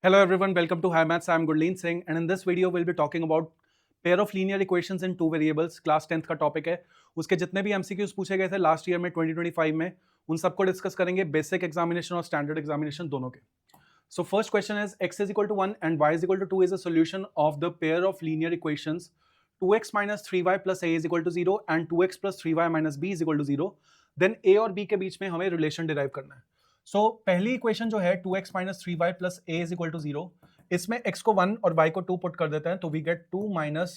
Hello everyone, welcome to High Maths. I'm Gurleen Singh and in this video we'll be talking about pair of linear equations in two variables. Class 10th का topic है. उसके जितने भी MCQs पूछे गए थे last year में 2025 में उन सबको डिस्कस करेंगे, बेसिक एग्जामिनेशन और स्टैंडर्ड एग्जामिनेशन दोनों के. So first question is x is equal to 1 and y is equal to 2 is a solution of the pair of linear equations 2x minus 3y plus a is equal to 0 and 2x plus 3y minus b is equal to 0. Then a और b के बीच में हमें relation derive करना है. सो पहली equation जो है 2x minus 3y plus a is equal to 0, इसमें x को 1 और y को 2 पुट कर देते हैं तो we get 2 minus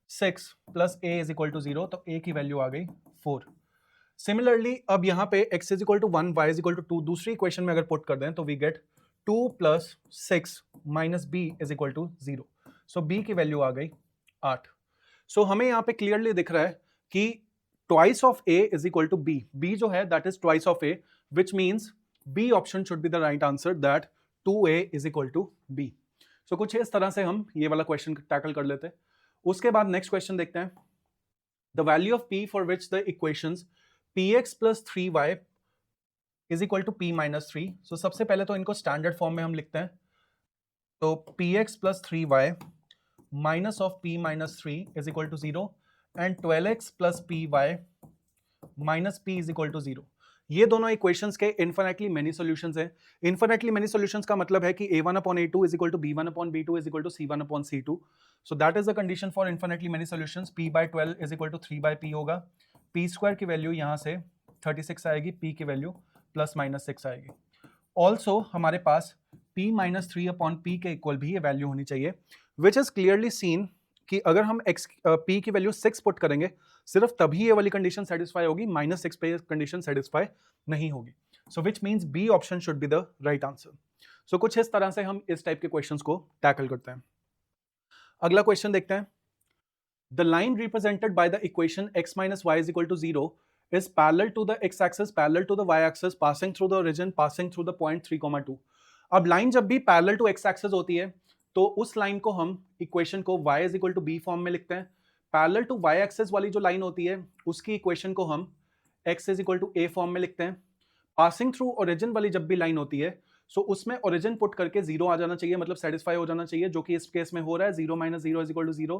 6 plus a is equal to 0, तो a की वैल्यू आ गई 4. सिमिलरली अब यहाँ पे x is equal to 1 y is equal to 2 दूसरी इक्वेशन में अगर पुट कर दें तो we get 2 plus 6 minus b is equal to 0. So b की वैल्यू आ गई 8. सो हमें यहाँ पे क्लियरली दिख रहा है कि twice of a is equal to b. b जो है that is twice of a, which means B option should be the right answer, that 2a is equal to b. So कुछ इस तरह से हम ये वाला क्वेश्चन टैकल कर लेते हैं. उसके बाद नेक्स्ट क्वेश्चन देखते हैं. The value of p for which the equations px plus 3y is equal to p minus 3. So सबसे पहले तो इनको स्टैंडर्ड फॉर्म में हम लिखते हैं. तो px plus 3y minus of p minus 3 is equal to 0 and 12x plus py minus p is equal to 0. ये दोनों इक्वेशंस के इन्फिनिटली मेनी सॉल्यूशंस हैं. इन्फिनिटली मेनी सॉल्यूशंस का मतलब है कि a1 upon a2 is equal to b1 upon b2 is equal to c1 upon c2. So that is the condition for infinitely many solutions. p by 12 is equal to 3 by p होगा. p square की value यहाँ से 36 आएगी, p की value plus minus 6 आएगी. Also हमारे पास p minus 3 upon p के equal भी ये वैल्यू होनी चाहिए, विच इज क्लियरली सीन कि अगर हम p की वैल्यू 6 पुट करेंगे सिर्फ तभी ये वाली कंडीशन सेटिस्फाई होगी, माइनस 6 पे कंडीशन सेटिस्फाई नहीं होगी. So which means B option should be the right answer. So कुछ इस तरह से हम इस टाइप के क्वेश्चंस को टैकल करते हैं. अगला क्वेश्चन देखते हैं. The line represented by the equation x minus y is equal to 0 is parallel to the x axis, parallel to the y axis, passing through the origin, passing through the point 3,2. अब line जब भी parallel to x axis होती है तो उस line को हम equation को y is equal to b form में लिखते हैं. पैरेलल टू y एक्सिस वाली जो लाइन होती है उसकी इक्वेशन को हम x is equal to a form में लिखते हैं. पासिंग थ्रू ओरिजिन वाली जब भी लाइन होती है सो उसमें ओरिजिन पुट करके 0 आ जाना चाहिए, मतलब सेटिस्फाई हो जाना चाहिए, जो कि इस केस में हो रहा है. 0 minus 0 is equal to 0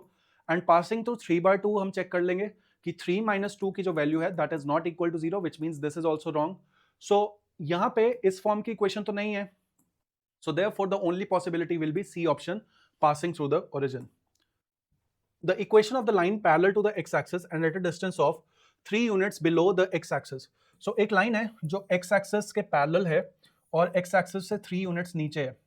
and passing through 3/2 हम चेक कर लेंगे कि 3 माइनस 2 की जो वैल्यू है that is not equal to 0, which means this is also wrong. So यहाँ पे इस फॉर्म की इक्वेशन तो नहीं है. So therefore the only possibility will be C option, passing through the origin. The equation of the line parallel to the x-axis and at a distance of 3 units below the x-axis. So एक line है जो x-axis के parallel है और x-axis से 3 units नीचे है.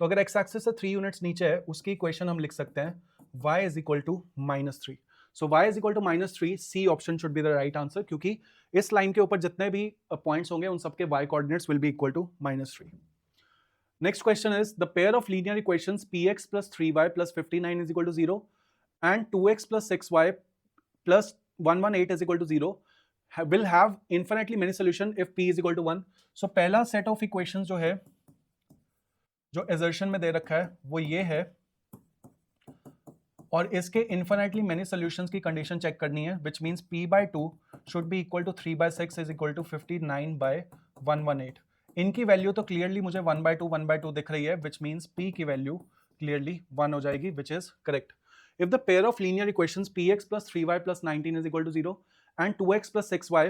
तो अगर x-axis से 3 units नीचे है उसकी इक्वेशन हम लिख सकते हैं y is equal to minus 3. So y is equal to minus 3, C option should be the right answer, क्योंकि इस लाइन के ऊपर जितने भी पॉइंट्स होंगे उन सबके y coordinates will be equal to minus 3. Next question is the pair of linear equations px plus 3y plus 59 is equal to 0 and 2x plus 6y plus 118 is equal to 0 will have infinitely many solution if p is equal to 1. So पहला set of equations जो है जो assertion में दे रखा है वो ये है और इसके infinitely many solutions की condition check करनी है, which means p by 2 should be equal to 3 by 6 is equal to 59 by 118. इनकी वैल्यू तो क्लियरली मुझे 1/2 दिख रही है, विच मीन्स p की वैल्यू क्लियरली 1 हो जाएगी, which is correct. If the pair of linear equations px plus 3y plus 19 is equal to 0 and 2x plus 6y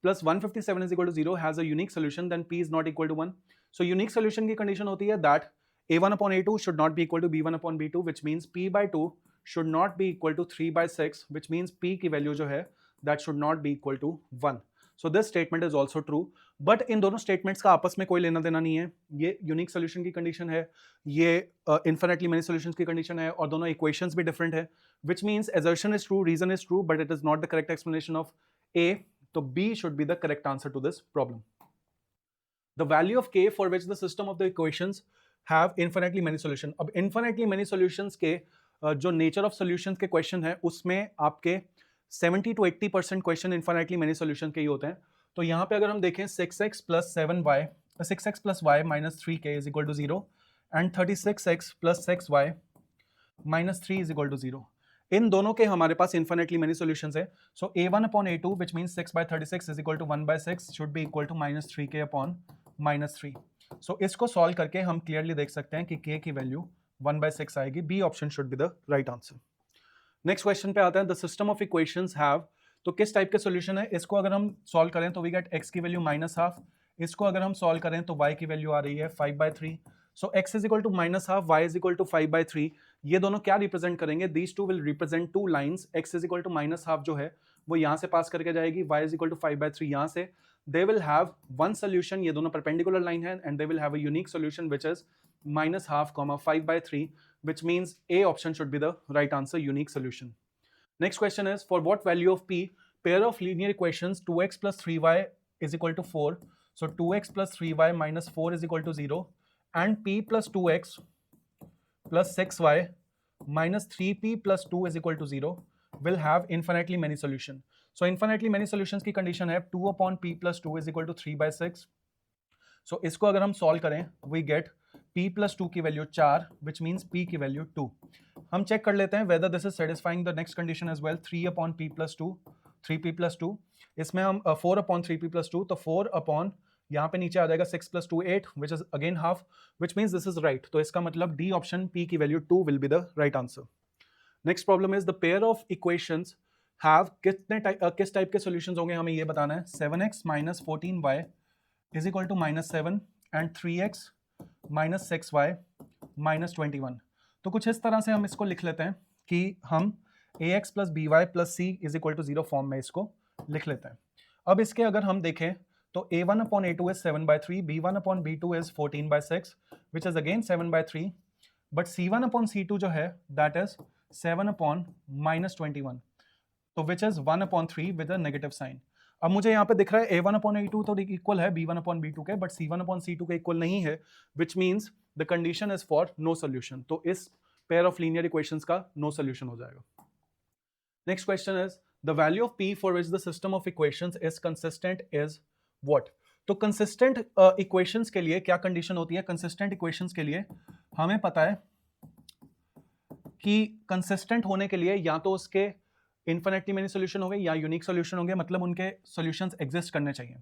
plus 157 is equal to 0 has a unique solution, then p is not equal to 1. So unique solution की condition होती है that a1 upon a2 should not be equal to b1 upon b2, which means p by 2 should not be equal to 3 by 6, which means p की value जो है that should not be equal to 1. So this statement is also true, but इन दोनों statements का आपस में कोई लेना देना नहीं है. ये यूनिक सोल्यूशन की कंडीशन है, ये इन्फिनिटली मेनी सॉल्यूशंस की कंडीशन है और दोनों इक्वेशंस भी डिफरेंट है, which means assertion is true, reason is true, but it is not the correct explanation of A. तो B should be the correct answer to this problem. The value of K for which the system of the equations have infinitely many solution. अब infinitely many solutions के जो nature of solutions के question है उसमें आपके 70 to 80% question infinitely many solution के ही होते हैं. तो यहाँ पे अगर हम देखें 6x plus 7y 6x plus y minus 3k is equal to 0 and 36x plus 6y minus 3 is equal to 0. इन दोनों के हमारे पास इन्फिनिटली मेनी सॉल्यूशंस है. सो a1 upon a2 which means 6 by 36 is equal to 1 by 6 should be equal to minus 3k upon minus 3. सो इसको solve करके हम clearly देख सकते हैं कि k की वैल्यू 1/6 आएगी। B option should be the right answer. Next question पे आता है, the system of equations have, तो किस टाइप के सॉल्यूशन है? इसको अगर हम सॉल्व करें तो वी गेट x की वैल्यू -12, इसको अगर हम सॉल्व करें तो y की वैल्यू आ रही है 5/3। So x is equal to -12, y is equal to 5/3। ये दोनों क्या रिप्रेजेंट करेंगे? These two will represent two lines. x is equal to -12 जो है वो यहाँ से पास करके जाएगी, y इज इक्वल टू 5/3 यहाँ से। They will have one solution, ये दोनों परपेंडिकुलर लाइन है, and they will have a unique solution which is -12, 5/3, which means A option should be the right answer, unique solution. Next question is, for what value of P, pair of linear equations 2x plus 3y is equal to 4. So 2x plus 3y minus 4 is equal to 0. And P plus 2x plus 6y minus 3p plus 2 is equal to 0 will have infinitely many solution. So infinitely many solutions की condition है 2 upon p plus 2 is equal to 3/6. So इसको अगर हम solve करें, we get p plus 2 की value 4, which means p की value 2. हम check कर लेते हैं whether this is satisfying the next condition as well. 3 upon p plus 2, 3p plus 2. इसमें हम 4 upon 3p plus 2, तो 4 upon यहाँ पे नीचे आ जाएगा 6 plus 2 8, which is again half, which means this is right. तो इसका मतलब D option p की value 2 will be the right answer. Next problem is, the pair of equations have किस टाइप के solutions होंगे, हमें ये बताना है। 7x minus 14y is equal to -7 and 3x minus 6y minus 21. तो कुछ इस तरह से हम इसको लिख लेते हैं कि हम ax plus by plus c is equal to 0 form में इसको लिख लेते हैं। अब इसके अगर हम देखें तो a1 upon a2 is 7/3, b1 upon b2 is 14/6, which is again 7/3, but c1 upon c2 जो है that is 7 upon -21, तो which is 1 upon 3 with a negative sign. अब मुझे यहाँ पे दिख रहा है a1 upon a2 तो इक्वल है b1 upon b2 के, बट c1 upon c2 के इक्वल नहीं है, which means the condition is for no solution. तो इस pair of linear equations का no solution हो जाएगा. Next question is, the value of p for which the system of equations is consistent is what? तो consistent equations के लिए क्या condition होती है? consistent equations के लिए हमें पता है कि consistent होने के लिए या तो उसके इन्फिनिटली मेनी सोल्यूशन होंगे या यूनिक सोल्यूशन होंगे, मतलब उनके सॉल्यूशंस एग्जिस्ट करने चाहिए।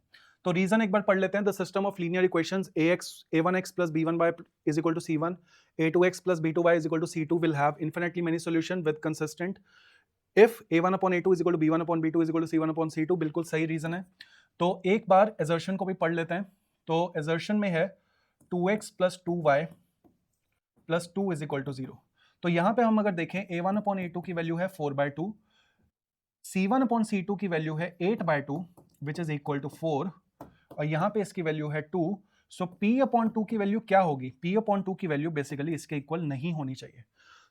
तो रीजन एक बार पढ़ लेते हैं। The system of linear equations a1x plus b1y is equal to c1, a2x plus b2y is equal to c2 will have infinitely many solution with consistent if a1 upon a2 is equal to b1 upon b2 is equal to c1 upon c2। बिल्कुल सही reason है। तो एक बार assertion को भी पढ़ लेते हैं। तो assertion में है 2x plus 2y plus 2 is equal to 0। तो यहाँ पे हम अगर देखें a1 upon a2 की वैल्यू है 4/2, c1 upon c2 की वैल्यू है 8/2 which is equal to 4, और यहाँ पे इसकी वैल्यू है 2। सो p upon 2 की वैल्यू क्या होगी? p upon 2 की वैल्यू बेसिकली इसके इक्वल नहीं होनी चाहिए।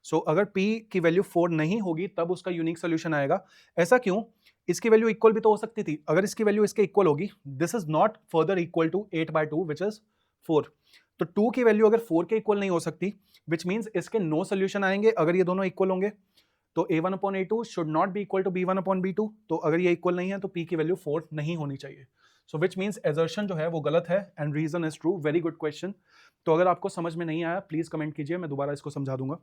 सो अगर p की वैल्यू 4 नहीं होगी तब उसका यूनिक सोल्यूशन आएगा। ऐसा क्यों? इसकी वैल्यू इक्वल भी तो हो सकती थी। अगर इसकी वैल्यू इसके इक्वल होगी, this is not further equal to 8/2 which is 4। तो 2 की वैल्यू अगर 4 के इक्वल नहीं हो सकती, which means इसके नो सोल्यूशन आएंगे अगर ये दोनों इक्वल होंगे। तो a1 upon a2 should not be equal to b1 upon b2। तो अगर ये इक्वल नहीं है तो p की वैल्यू 4 नहीं होनी चाहिए। सो विच मीन्स assertion जो है वो गलत है and reason is true. Very good question. तो अगर आपको समझ में नहीं आया प्लीज कमेंट कीजिए, मैं दोबारा इसको समझा दूंगा।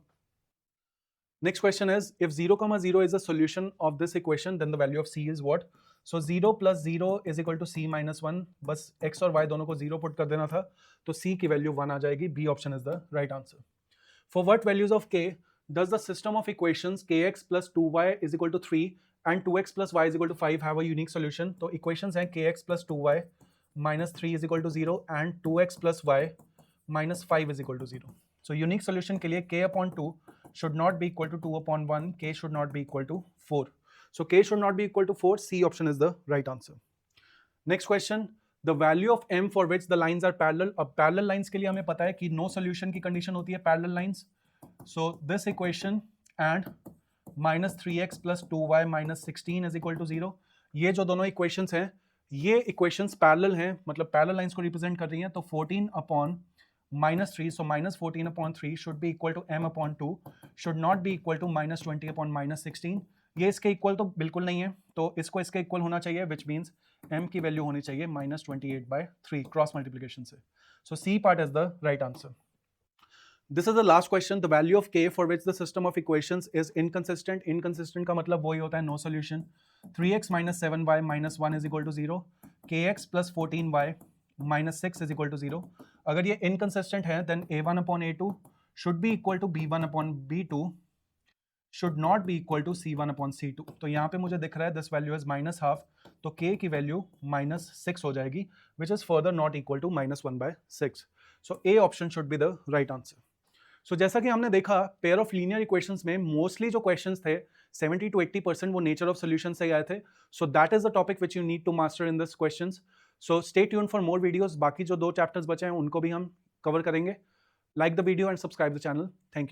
Next question is, if 0,0 is a solution of this equation then the value of c is what? So 0 plus 0 is equal to c minus 1। बस x और y दोनों को 0 पुट कर देना था, तो c की वैल्यू 1 आ जाएगी। B option is the right answer. For what values of k does the system of equations kx plus 2y is equal to 3 and 2x plus y is equal to 5 have a unique solution? तो equations हैं kx plus 2y minus 3 is equal to 0 and 2x plus y minus 5 is equal to 0. So unique solution के लिए k upon 2 should not be equal to 2 upon 1, k should not be equal to 4. So k should not be equal to 4, C option is the right answer. Next question, the value of m for which the lines are parallel। अब parallel lines के लिए हमें पता है कि no solution की condition होती है parallel lines। So this equation and minus 3x plus 2y minus 16 is equal to 0। ये जो दोनों equations हैं ये equations parallel हैं, मतलब parallel lines को represent कर रही हैं। तो 14 upon minus 3, so minus 14 upon 3 should be equal to m upon 2, should not be equal to minus 20 upon minus 16। ये इसके इक्वल तो बिल्कुल नहीं है, तो इसको इसके इक्वल होना चाहिए, which means m की वैल्यू होनी चाहिए minus 28/3 क्रॉस मल्टीप्लिकेशन से। So C part is the right answer. This is the last question. The value of k for which the system of equations is inconsistent। Inconsistent का मतलब वही होता है no solution। 3x minus 7y minus 1 is equal to 0, kx plus 14y minus 6 is equal to 0। अगर ये inconsistent है then a1 upon a2 should be equal to b1 upon b2 should not be equal to c1 upon c2। तो यहाँ पे मुझे दिख रहा है दिस वैल्यू इज -12, तो k की वैल्यू -6 हो जाएगी, which is further not equal to -1/6। So A option should be the right answer. So जैसा कि हमने देखा पेयर ऑफ लीनियर इक्वेशंस में मोस्टली जो क्वेश्चंस थे 70 to 80% वो नेचर ऑफ सोल्यूशन से आए थे। So that is the topic which you need to master in this questions. So stay tune for more videos. बाकी जो 2 चैप्टर्स बचे हैं उनको भी हम कवर करेंगे। Like the video and subscribe the channel. Thank you.